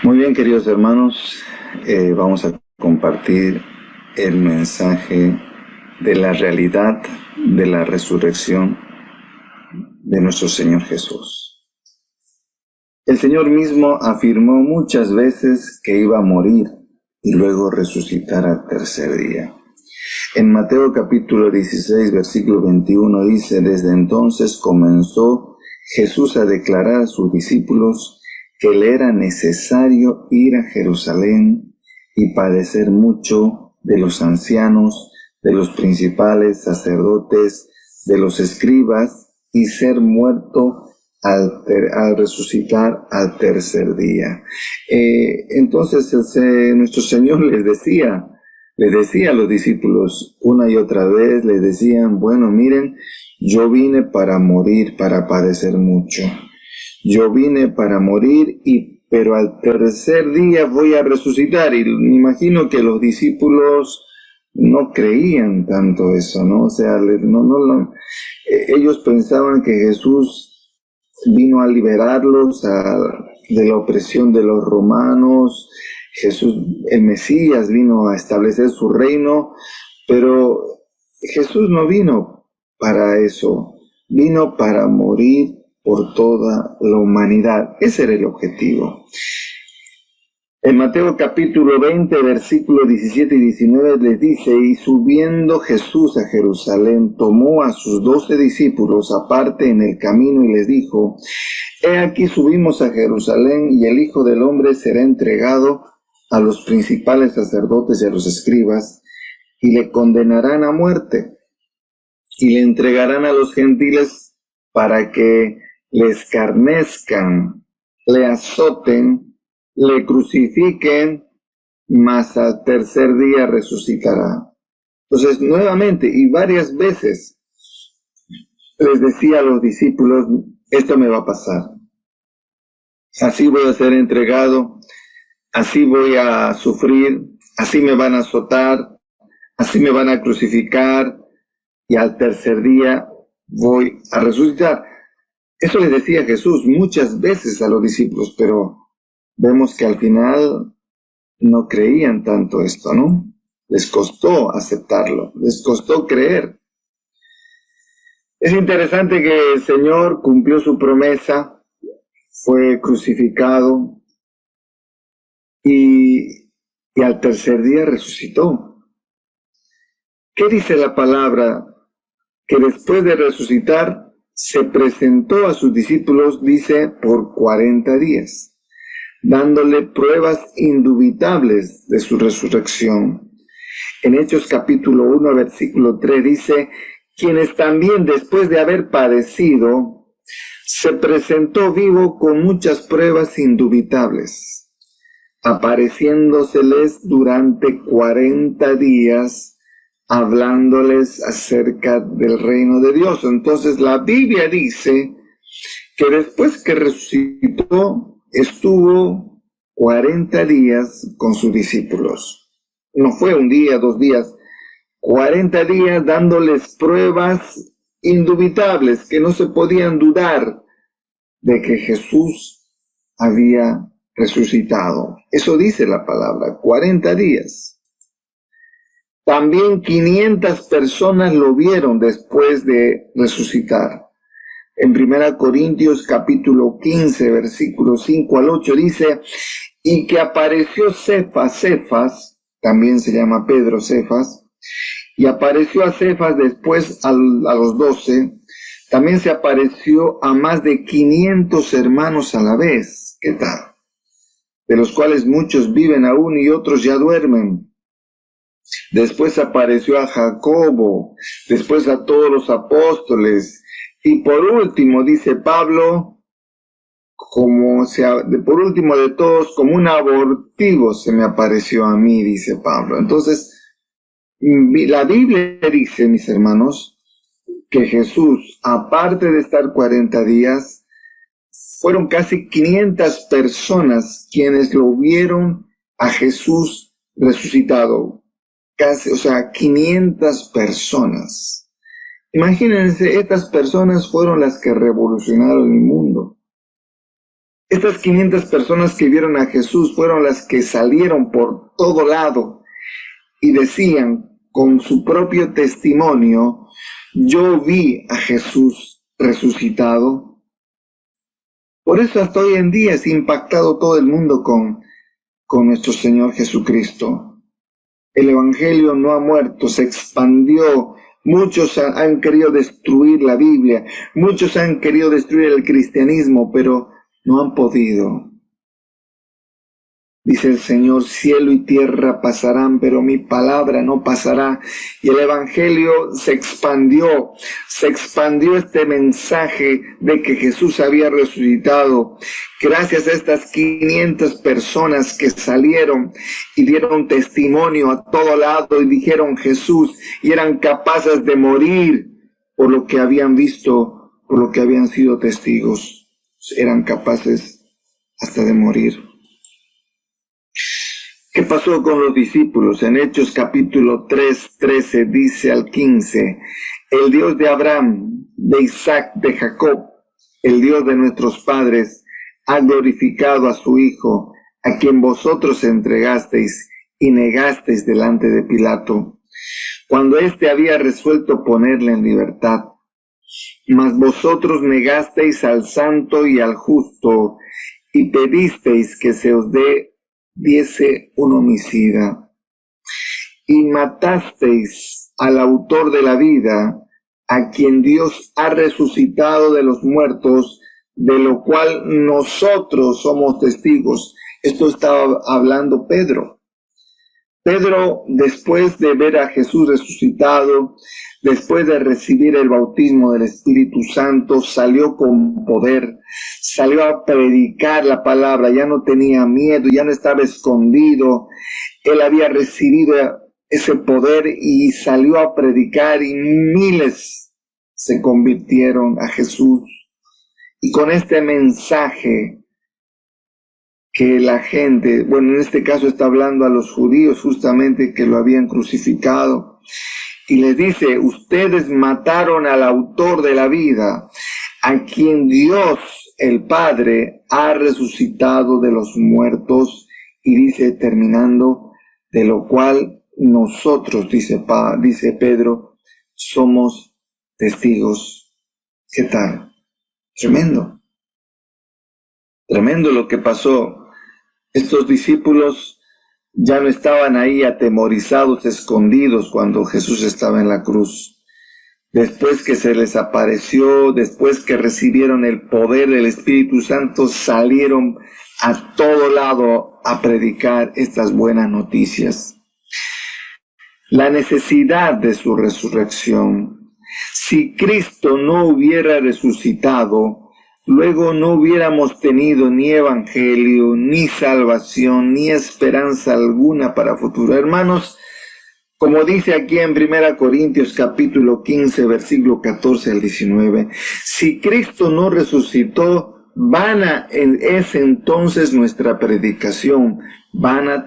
Muy bien, queridos hermanos, vamos a compartir el mensaje de la realidad de la resurrección de nuestro Señor Jesús. El Señor mismo afirmó muchas veces que iba a morir y luego resucitar al tercer día. En Mateo capítulo 16, versículo 21 dice: desde entonces comenzó Jesús a declarar a sus discípulos que le era necesario ir a Jerusalén y padecer mucho de los ancianos, de los principales sacerdotes, de los escribas, y ser muerto al resucitar al tercer día. Entonces nuestro Señor les decía a los discípulos una y otra vez, les decían: bueno, miren, yo vine para morir, para padecer mucho. Yo vine para morir, pero al tercer día voy a resucitar. Y me imagino que los discípulos no creían tanto eso, ¿no? O sea, ellos pensaban que Jesús vino a liberarlos de la opresión de los romanos. Jesús, el Mesías, vino a establecer su reino, pero Jesús no vino para eso, vino para morir por toda la humanidad. Ese era el objetivo. En Mateo capítulo 20, versículos 17 y 19 les dice: y subiendo Jesús a Jerusalén, tomó a sus 12 discípulos aparte en el camino y les dijo: he aquí subimos a Jerusalén, y el Hijo del Hombre será entregado a los principales sacerdotes y a los escribas, y le condenarán a muerte, y le entregarán a los gentiles para que le escarnezcan, le azoten, le crucifiquen, mas al tercer día resucitará. Entonces, nuevamente y varias veces les decía a los discípulos: esto me va a pasar. Así voy a ser entregado, así voy a sufrir, así me van a azotar, así me van a crucificar, y al tercer día voy a resucitar. Eso les decía Jesús muchas veces a los discípulos, pero vemos que al final no creían tanto esto, ¿no? Les costó aceptarlo, les costó creer. Es interesante que el Señor cumplió su promesa, fue crucificado y al tercer día resucitó. ¿Qué dice la palabra? Que después de resucitar se presentó a sus discípulos, dice, por 40 días, dándole pruebas indubitables de su resurrección. En Hechos capítulo 1, versículo 3 dice: quienes también después de haber padecido, se presentó vivo con muchas pruebas indubitables, apareciéndoseles durante 40 días, hablándoles acerca del reino de Dios. Entonces la Biblia dice que después que resucitó, estuvo 40 días con sus discípulos. No fue un día, 2 días, 40 días dándoles pruebas indubitables que no se podían dudar de que Jesús había resucitado. Eso dice la palabra, 40 días. También 500 personas lo vieron después de resucitar. En 1 Corintios capítulo 15, versículos 5 al 8 dice: y que apareció Cefas, también se llama Pedro Cefas, y apareció a Cefas después a los 12, también se apareció a más de 500 hermanos a la vez. ¿Qué tal? De los cuales muchos viven aún y otros ya duermen. Después apareció a Jacobo, después a todos los apóstoles, y por último, dice Pablo, por último de todos, como un abortivo se me apareció a mí, dice Pablo. Entonces, la Biblia dice, mis hermanos, que Jesús, aparte de estar 40 días, fueron casi 500 personas quienes lo vieron a Jesús resucitado. Casi, 500 personas. Imagínense, estas personas fueron las que revolucionaron el mundo. Estas 500 personas que vieron a Jesús fueron las que salieron por todo lado y decían con su propio testimonio: yo vi a Jesús resucitado. Por eso hasta hoy en día es impactado todo el mundo con nuestro Señor Jesucristo. El Evangelio no ha muerto, se expandió. Muchos han querido destruir la Biblia, muchos han querido destruir el cristianismo, pero no han podido. Dice el Señor: cielo y tierra pasarán, pero mi palabra no pasará. Y el Evangelio se expandió este mensaje de que Jesús había resucitado. Gracias a estas 500 personas que salieron y dieron testimonio a todo lado y dijeron Jesús, y eran capaces de morir por lo que habían visto, por lo que habían sido testigos. Eran capaces hasta de morir. ¿Qué pasó con los discípulos? En Hechos capítulo 3, 13 dice al 15, el Dios de Abraham, de Isaac, de Jacob, el Dios de nuestros padres, ha glorificado a su Hijo, a quien vosotros entregasteis y negasteis delante de Pilato, cuando éste había resuelto ponerle en libertad. Mas vosotros negasteis al santo y al justo, y pedisteis que se os diese un homicida, y matasteis al autor de la vida, a quien Dios ha resucitado de los muertos, de lo cual nosotros somos testigos. Esto estaba hablando Pedro. Pedro, después de ver a Jesús resucitado, después de recibir el bautismo del Espíritu Santo, salió con poder, salió a predicar la palabra, ya no tenía miedo, ya no estaba escondido. Él había recibido ese poder y salió a predicar, y miles se convirtieron a Jesús. Y con este mensaje que la gente, bueno, en este caso está hablando a los judíos justamente que lo habían crucificado, y les dice: ustedes mataron al autor de la vida, a quien Dios, el Padre, ha resucitado de los muertos, y dice, terminando, de lo cual nosotros, dice Pedro, somos testigos. ¿Qué tal? Tremendo. Tremendo lo que pasó. Estos discípulos ya no estaban ahí atemorizados, escondidos cuando Jesús estaba en la cruz. Después que se les apareció, después que recibieron el poder del Espíritu Santo, salieron a todo lado a predicar estas buenas noticias. La necesidad de su resurrección. Si Cristo no hubiera resucitado, luego no hubiéramos tenido ni evangelio, ni salvación, ni esperanza alguna para futuro. Hermanos, como dice aquí en 1 Corintios capítulo 15, versículo 14 al 19, si Cristo no resucitó, vana es entonces nuestra predicación, vana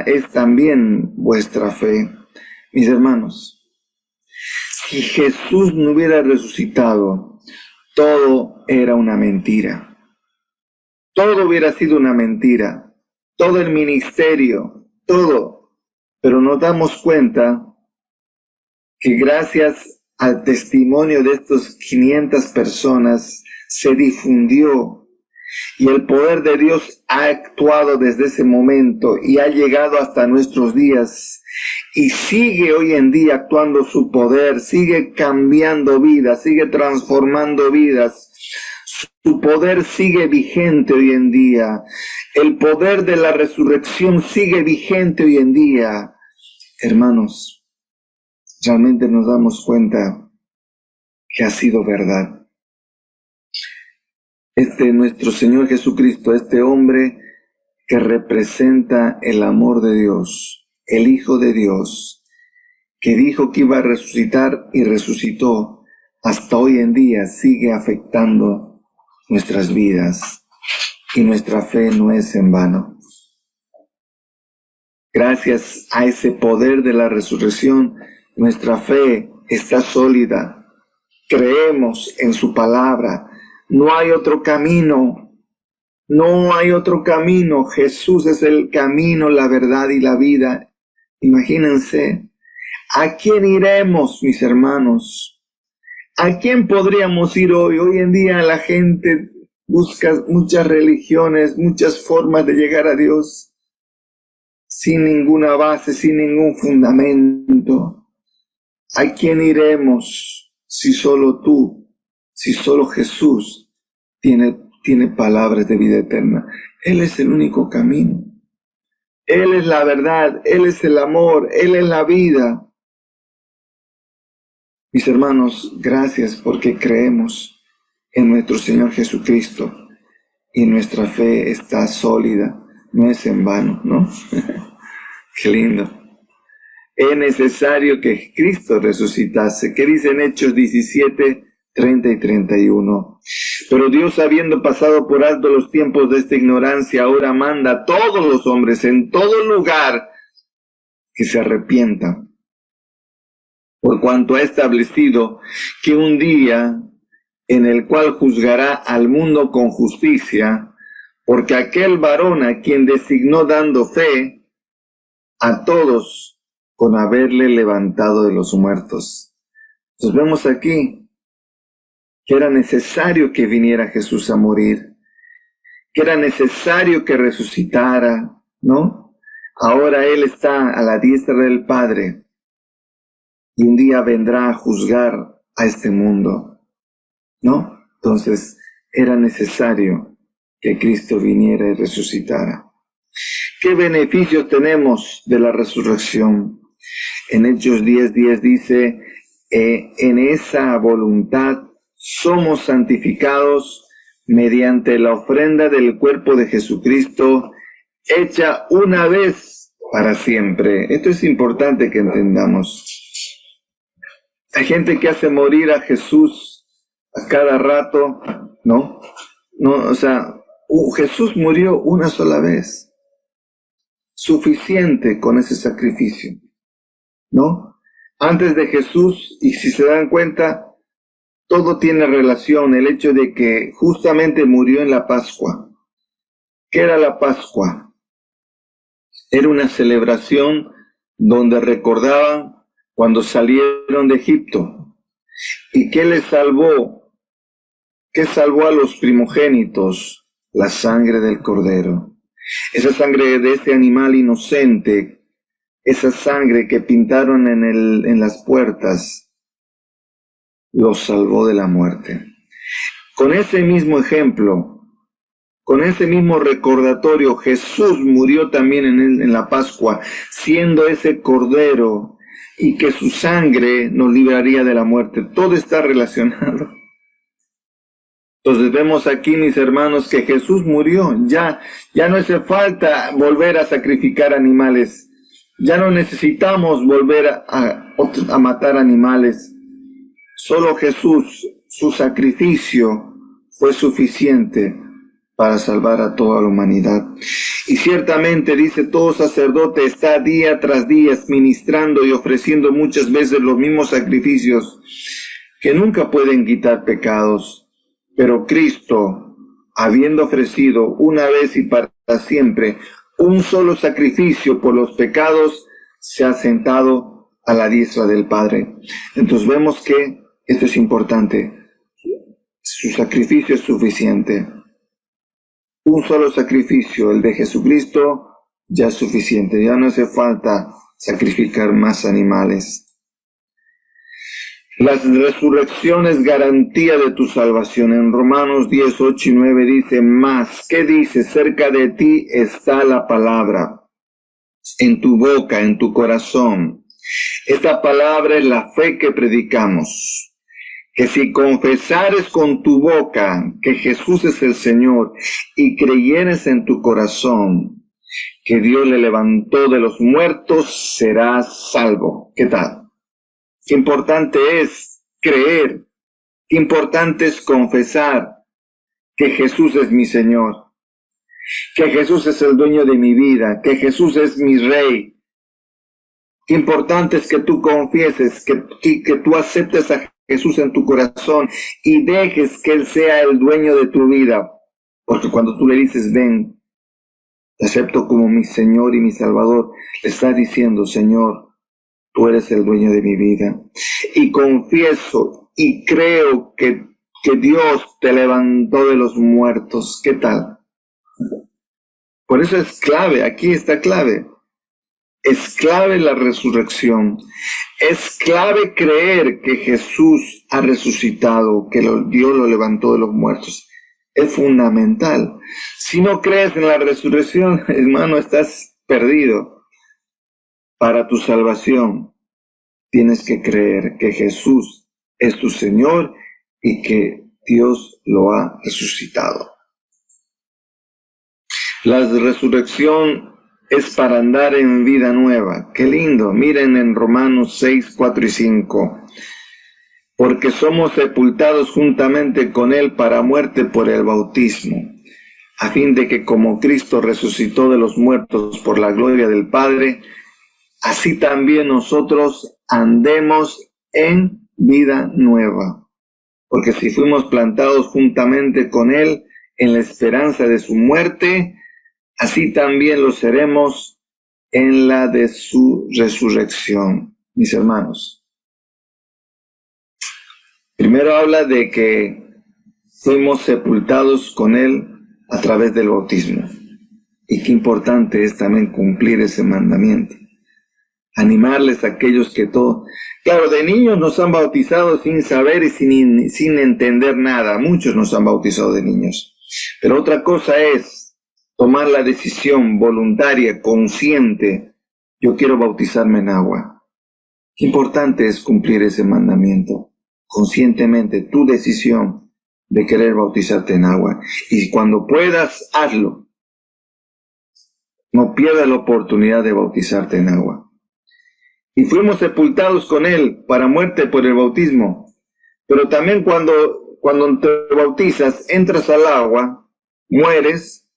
es también vuestra fe. Mis hermanos, si Jesús no hubiera resucitado, todo era una mentira. Todo hubiera sido una mentira. Todo el ministerio, todo. Pero nos damos cuenta que gracias al testimonio de estos 500 personas se difundió, y el poder de Dios ha actuado desde ese momento y ha llegado hasta nuestros días, y sigue hoy en día actuando su poder, sigue cambiando vidas, sigue transformando vidas. Su poder sigue vigente hoy en día. El poder de la resurrección sigue vigente hoy en día. Hermanos, realmente nos damos cuenta que ha sido verdad. Nuestro Señor Jesucristo, este hombre que representa el amor de Dios, el Hijo de Dios, que dijo que iba a resucitar y resucitó, hasta hoy en día sigue afectando nuestras vidas, y nuestra fe no es en vano. Gracias a ese poder de la resurrección, nuestra fe está sólida. Creemos en su palabra. No hay otro camino. No hay otro camino. Jesús es el camino, la verdad y la vida. Imagínense. ¿A quién iremos, mis hermanos? ¿A quién podríamos ir hoy? Hoy en día la gente busca muchas religiones, muchas formas de llegar a Dios, sin ninguna base, sin ningún fundamento. ¿A quién iremos si solo tú, si solo Jesús tiene palabras de vida eterna? Él es el único camino. Él es la verdad, Él es el amor, Él es la vida. Mis hermanos, gracias porque creemos en nuestro Señor Jesucristo y nuestra fe está sólida, no es en vano, ¿no? Qué lindo. Es necesario que Cristo resucitase. ¿Qué dicen Hechos 17, 30 y 31? Pero Dios, habiendo pasado por alto los tiempos de esta ignorancia, ahora manda a todos los hombres en todo lugar que se arrepientan, por cuanto ha establecido que un día en el cual juzgará al mundo con justicia, porque aquel varón a quien designó dando fe a todos con haberle levantado de los muertos. Entonces vemos aquí que era necesario que viniera Jesús a morir, que era necesario que resucitara, ¿no? Ahora Él está a la diestra del Padre y un día vendrá a juzgar a este mundo, ¿no? Entonces era necesario que Cristo viniera y resucitara. ¿Qué beneficios tenemos de la resurrección? En Hechos 10:10 dice, en esa voluntad somos santificados mediante la ofrenda del cuerpo de Jesucristo, hecha una vez para siempre. Esto es importante que entendamos. Hay gente que hace morir a Jesús a cada rato, ¿no? O sea, Jesús murió una sola vez. Suficiente con ese sacrificio, ¿no? Antes de Jesús, y si se dan cuenta, todo tiene relación. El hecho de que justamente murió en la Pascua. ¿Qué era la Pascua? Era una celebración donde recordaban cuando salieron de Egipto. ¿Y qué les salvó? ¿Qué salvó a los primogénitos? La sangre del Cordero. Esa sangre de ese animal inocente, esa sangre que pintaron en las puertas, los salvó de la muerte. Con ese mismo ejemplo, con ese mismo recordatorio, Jesús murió también en la Pascua, siendo ese Cordero, y que su sangre nos libraría de la muerte. Todo está relacionado. Entonces vemos aquí, mis hermanos, que Jesús murió. Ya no hace falta volver a sacrificar animales. Ya no necesitamos volver a matar animales. Solo Jesús, su sacrificio, fue suficiente para salvar a toda la humanidad. Y ciertamente, dice, todo sacerdote está día tras día ministrando y ofreciendo muchas veces los mismos sacrificios que nunca pueden quitar pecados. Pero Cristo, habiendo ofrecido una vez y para siempre un solo sacrificio por los pecados, se ha sentado a la diestra del Padre. Entonces vemos que esto es importante. Su sacrificio es suficiente. Un solo sacrificio, el de Jesucristo, ya es suficiente. Ya no hace falta sacrificar más animales. La resurrección es garantía de tu salvación. En Romanos 10, 8 y 9 dice, más, ¿qué dice? Cerca de ti está la palabra, en tu boca, en tu corazón. Esta palabra es la fe que predicamos. Que si confesares con tu boca que Jesús es el Señor y creyeres en tu corazón que Dios le levantó de los muertos, serás salvo. ¿Qué tal? Qué importante es creer, qué importante es confesar que Jesús es mi Señor, que Jesús es el dueño de mi vida, que Jesús es mi Rey. Qué importante es que tú confieses, que tú aceptes a Jesús en tu corazón y dejes que Él sea el dueño de tu vida. Porque cuando tú le dices, ven, te acepto como mi Señor y mi Salvador, le estás diciendo, Señor, tú eres el dueño de mi vida. Y confieso y creo que Dios te levantó de los muertos. ¿Qué tal? Por eso es clave, aquí está clave. Es clave la resurrección. Es clave creer que Jesús ha resucitado, que Dios lo levantó de los muertos. Es fundamental. Si no crees en la resurrección, hermano, estás perdido. Para tu salvación, tienes que creer que Jesús es tu Señor y que Dios lo ha resucitado. La resurrección es para andar en vida nueva. ¡Qué lindo! Miren en Romanos 6, 4 y 5. Porque somos sepultados juntamente con Él para muerte por el bautismo, a fin de que como Cristo resucitó de los muertos por la gloria del Padre, así también nosotros andemos en vida nueva. Porque si fuimos plantados juntamente con Él en la esperanza de su muerte, así también lo seremos en la de su resurrección. Mis hermanos, primero habla de que fuimos sepultados con Él a través del bautismo. Y qué importante es también cumplir ese mandamiento. Animarles a aquellos que todo... Claro, de niños nos han bautizado sin saber y sin entender nada. Muchos nos han bautizado de niños. Pero otra cosa es tomar la decisión voluntaria, consciente. Yo quiero bautizarme en agua. Qué importante es cumplir ese mandamiento. Conscientemente, tu decisión de querer bautizarte en agua. Y cuando puedas, hazlo. No pierdas la oportunidad de bautizarte en agua. Y fuimos sepultados con Él para muerte por el bautismo. Pero también cuando te bautizas, entras al agua, mueres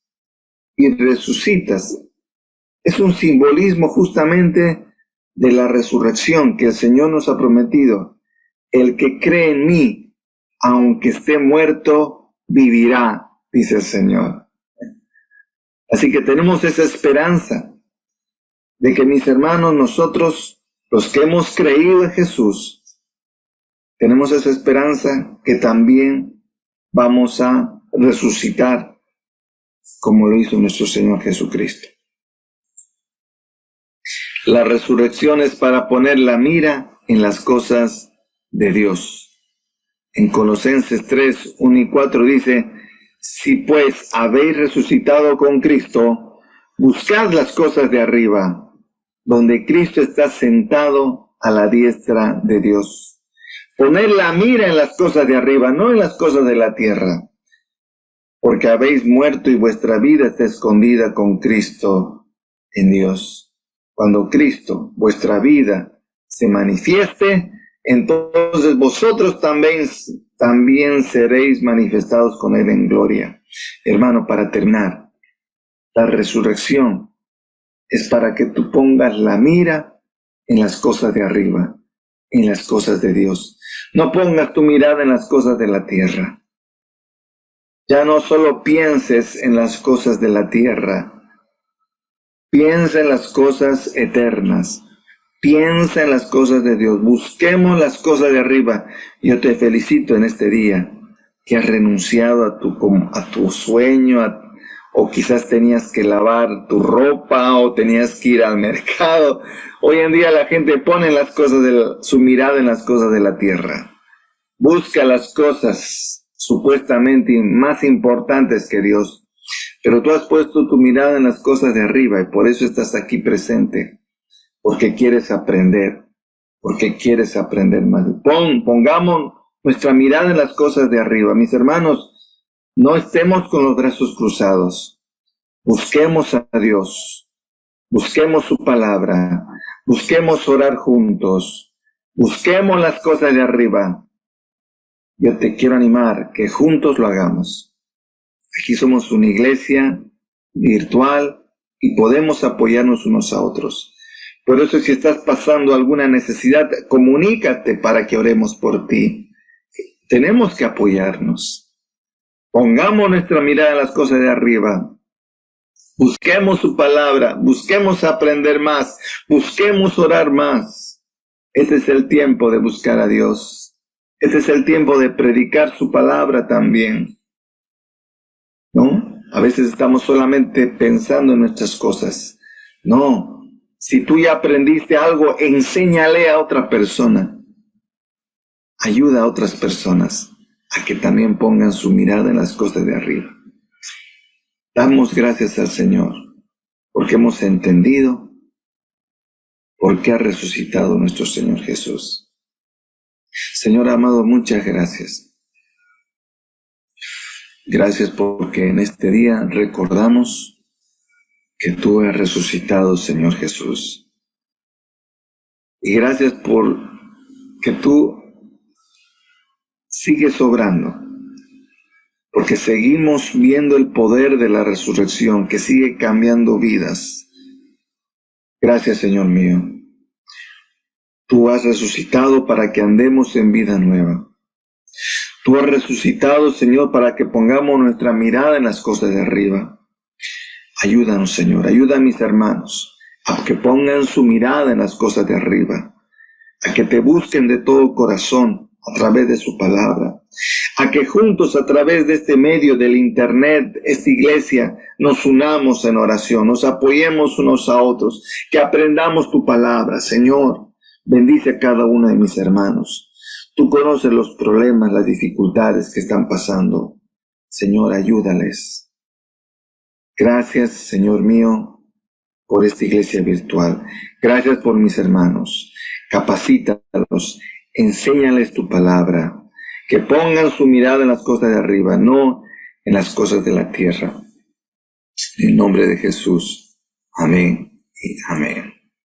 y resucitas. Es un simbolismo justamente de la resurrección que el Señor nos ha prometido. El que cree en mí, aunque esté muerto, vivirá, dice el Señor. Así que tenemos esa esperanza de que, mis hermanos, nosotros, los que hemos creído en Jesús, tenemos esa esperanza que también vamos a resucitar como lo hizo nuestro Señor Jesucristo. La resurrección es para poner la mira en las cosas de Dios. En Colosenses 3, 1 y 4 dice, si pues habéis resucitado con Cristo, buscad las cosas de arriba, donde Cristo está sentado a la diestra de Dios. Poned la mira en las cosas de arriba, no en las cosas de la tierra, porque habéis muerto y vuestra vida está escondida con Cristo en Dios. Cuando Cristo, vuestra vida, se manifieste, entonces vosotros también seréis manifestados con Él en gloria. Hermano, para terminar, la resurrección es para que tú pongas la mira en las cosas de arriba, en las cosas de Dios. No pongas tu mirada en las cosas de la tierra. Ya no solo pienses en las cosas de la tierra, piensa en las cosas eternas. Piensa en las cosas de Dios. Busquemos las cosas de arriba. Yo te felicito en este día que has renunciado a tu sueño, o quizás tenías que lavar tu ropa o tenías que ir al mercado. Hoy en día la gente pone su mirada en las cosas de la tierra. Busca las cosas supuestamente más importantes que Dios. Pero tú has puesto tu mirada en las cosas de arriba y por eso estás aquí presente. Porque quieres aprender más. Pongamos nuestra mirada en las cosas de arriba. Mis hermanos, no estemos con los brazos cruzados. Busquemos a Dios. Busquemos su palabra. Busquemos orar juntos. Busquemos las cosas de arriba. Yo te quiero animar que juntos lo hagamos. Aquí somos una iglesia virtual y podemos apoyarnos unos a otros. Por eso, si estás pasando alguna necesidad, comunícate para que oremos por ti. Tenemos que apoyarnos. Pongamos nuestra mirada en las cosas de arriba. Busquemos su palabra, busquemos aprender más, busquemos orar más. Este es el tiempo de buscar a Dios. Este es el tiempo de predicar su palabra también, ¿no? A veces estamos solamente pensando en nuestras cosas. No, si tú ya aprendiste algo, enséñale a otra persona. Ayuda a otras personas a que también pongan su mirada en las cosas de arriba. Damos gracias al Señor porque hemos entendido por qué ha resucitado nuestro Señor Jesús. Señor amado, muchas gracias. Gracias porque en este día recordamos que tú has resucitado, Señor Jesús. Y gracias por que tú sigues obrando. Porque seguimos viendo el poder de la resurrección que sigue cambiando vidas. Gracias, Señor mío. Tú has resucitado para que andemos en vida nueva. Tú has resucitado, Señor, para que pongamos nuestra mirada en las cosas de arriba. Ayúdanos, Señor. Ayuda a mis hermanos a que pongan su mirada en las cosas de arriba. A que te busquen de todo corazón a través de su palabra. A que juntos a través de este medio del internet, esta iglesia, nos unamos en oración, nos apoyemos unos a otros, que aprendamos tu palabra. Señor, bendice a cada uno de mis hermanos. Tú conoces los problemas, las dificultades que están pasando. Señor, ayúdales. Gracias, Señor mío, por esta iglesia virtual. Gracias por mis hermanos. Capacítalos, enséñales tu palabra. Que pongan su mirada en las cosas de arriba, no en las cosas de la tierra. En el nombre de Jesús. Amén y amén.